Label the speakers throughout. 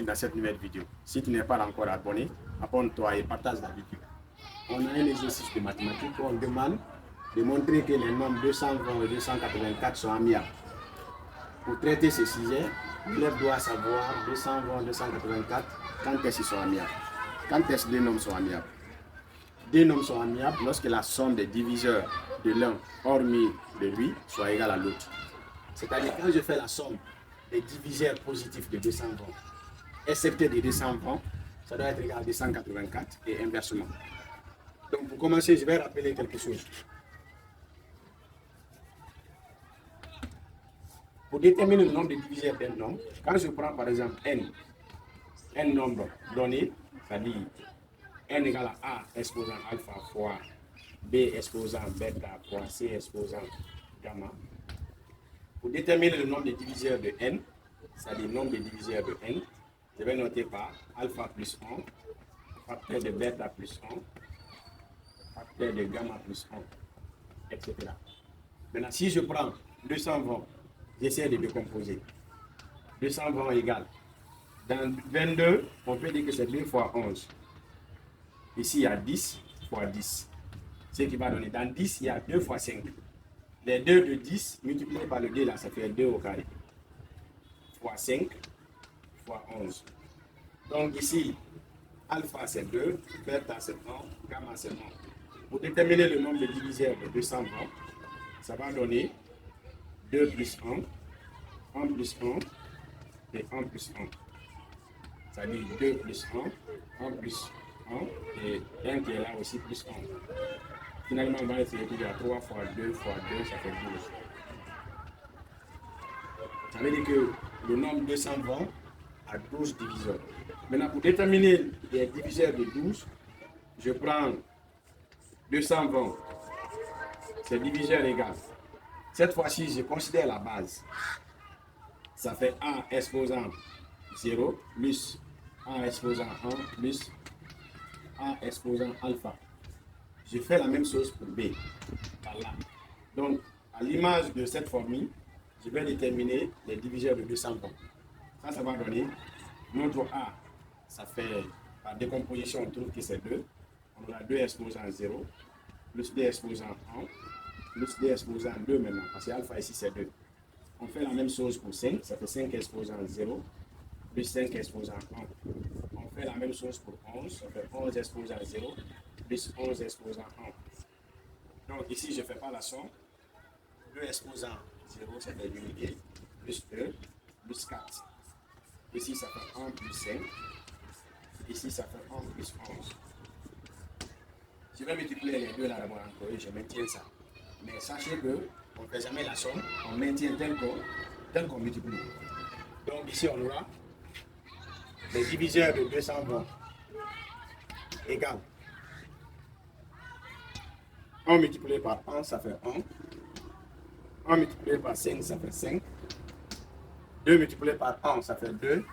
Speaker 1: dans cette nouvelle vidéo. Si tu n'es pas encore abonné, abonne-toi et partage la vidéo. On a un exercice de mathématiques où on demande de montrer que les nombres 220 et 284 sont amiables. Pour traiter ce sujet, l'élève doit savoir 220 et 284 quand est-ce qu'ils sont amiables. Quand est-ce que deux nombres sont amiables? Deux nombres sont amiables lorsque la somme des diviseurs de l'un, hormis de lui, soit égale à l'autre. C'est-à-dire quand je fais la somme des diviseurs positifs de 220, excepté de 220, ça doit être égal à 284 et inversement. Donc pour commencer, je vais rappeler quelque chose. Pour déterminer le nombre de diviseurs d'un nombre, quand je prends par exemple n, un nombre donné, c'est-à-dire n égale à a exposant alpha fois b exposant bêta fois c exposant gamma. Pour déterminer le nombre de diviseurs de n, c'est-à-dire le nombre de diviseurs de n, je vais noter par alpha plus 1, facteur de bêta plus 1, facteur de gamma plus 1, etc. Maintenant, si je prends 220, j'essaie de décomposer. 220 égale. Dans 22, on peut dire que c'est 2 fois 11. Ici, il y a 10 fois 10. Ce qui va donner. Dans 10, il y a 2 fois 5. Les 2 de 10 multipliés par le 2, là, ça fait 2 au carré. Fois 5 fois 11. Donc ici, alpha c'est 2, bêta c'est 1, gamma c'est 1. Pour déterminer le nombre de diviseurs de 220, ça va donner 2 plus 1 plus 1 et 1 plus 1. C'est-à-dire 2 plus 1 plus 1 et 1 qui est là aussi plus 1. Finalement, on va essayer de dire 3 fois 2 fois 2, ça fait 12. Ça veut dire que le nombre 220 a 12 diviseurs. Maintenant, pour déterminer les diviseurs de 12, je prends 220, c'est diviseur égal. Cette fois-ci, je considère la base. Ça fait a exposant 0 plus a exposant 1 plus a exposant alpha. Je fais la même chose pour b, par là. Donc, à l'image de cette formule, je vais déterminer les diviseurs de 220. Ça va donner notre a, ça fait, par décomposition, on trouve que c'est 2. On a 2 exposant 0, plus 2 exposant 1, plus 2 exposant 2 maintenant, parce que alpha ici c'est 2. On fait la même chose pour 5, ça fait 5 exposant 0, plus 5 exposant 1. On fait la même chose pour 11, ça fait 11 exposant 0, plus 11 exposant 1. Donc ici, je ne fais pas la somme. 2 exposant 0, ça fait l'unité, plus 2, plus 4. Ici, ça fait 1 plus 5. Ici, ça fait 1 plus 11. Je vais multiplier les deux là d'abord encore et je maintiens ça. Mais sachez qu'on ne fait jamais la somme, on maintient tel qu'on multiplie. Donc ici, on aura les diviseurs de 220 égale 1 multiplié par 1, ça fait 1. 1 multiplié par 5, ça fait 5. 2 multiplié par 1, ça fait 2.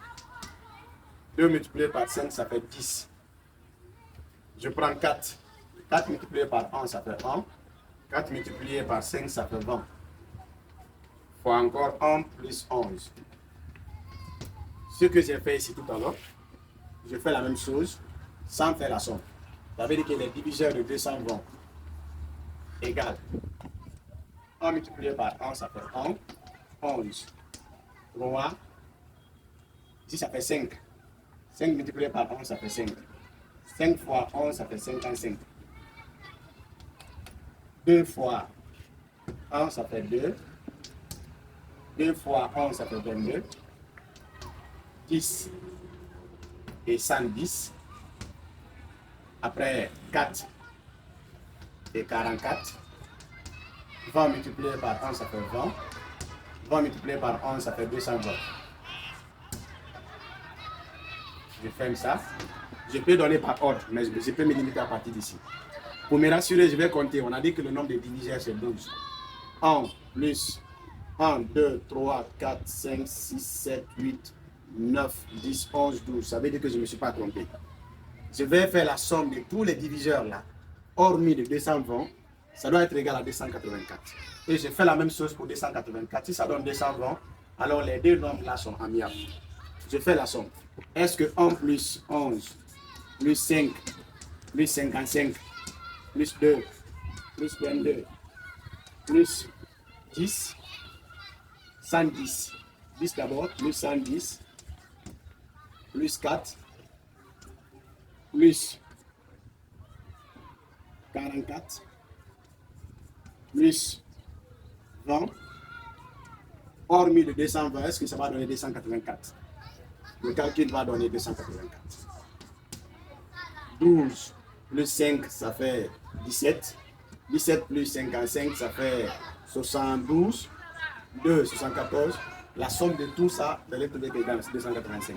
Speaker 1: 2 multiplié par 5, ça fait 10. Je prends 4. 4 multiplié par 1, ça fait 1. 4 multiplié par 5, ça fait 20. Fois encore 1 plus 11. Ce que j'ai fait ici tout à l'heure, je fais la même chose sans faire la somme. Ça veut dire que les diviseurs de 220 égale 1 multiplié par 1, ça fait 1. 11. 3. Ici, ça fait 5. 5 multiplié par 1, ça fait 5. 5 fois 11, ça fait 55. 2 fois 1, ça fait 2. 2 fois 11, ça fait 22. 10 et 110. Après 4 et 44. 20 multiplié par 1, ça fait 20. 20 multiplié par 11, ça fait 220. Je ferme ça. Je peux donner par ordre, mais je peux me limiter à partir d'ici. Pour me rassurer, je vais compter. On a dit que le nombre de diviseurs, c'est 12. 1 plus 1, 2, 3, 4, 5, 6, 7, 8, 9, 10, 11, 12. Ça veut dire que je ne me suis pas trompé. Je vais faire la somme de tous les diviseurs là, hormis de 220. Ça doit être égal à 284. Et je fais la même chose pour 284. Si ça donne 220, alors les deux nombres là sont amiables. je fais la somme. Est-ce que 1 plus 11 plus 5 plus 55 plus 2 plus 22 plus 10, 110, 10 d'abord, plus 110, plus 4, plus 44, plus 20, hormis le 220, est-ce que ça va donner 284? Le calcul va donner 284. 12 plus 5, ça fait 17. 17 plus 55, ça fait 72. 2, 74. La somme de tout ça, vous allez trouver que dans 285.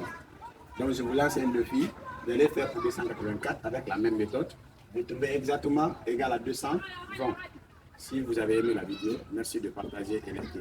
Speaker 1: Donc je vous lance un défi. Vous allez faire pour 284 avec la même méthode. Vous trouvez exactement égal à 220. Si vous avez aimé la vidéo, merci de partager et liker.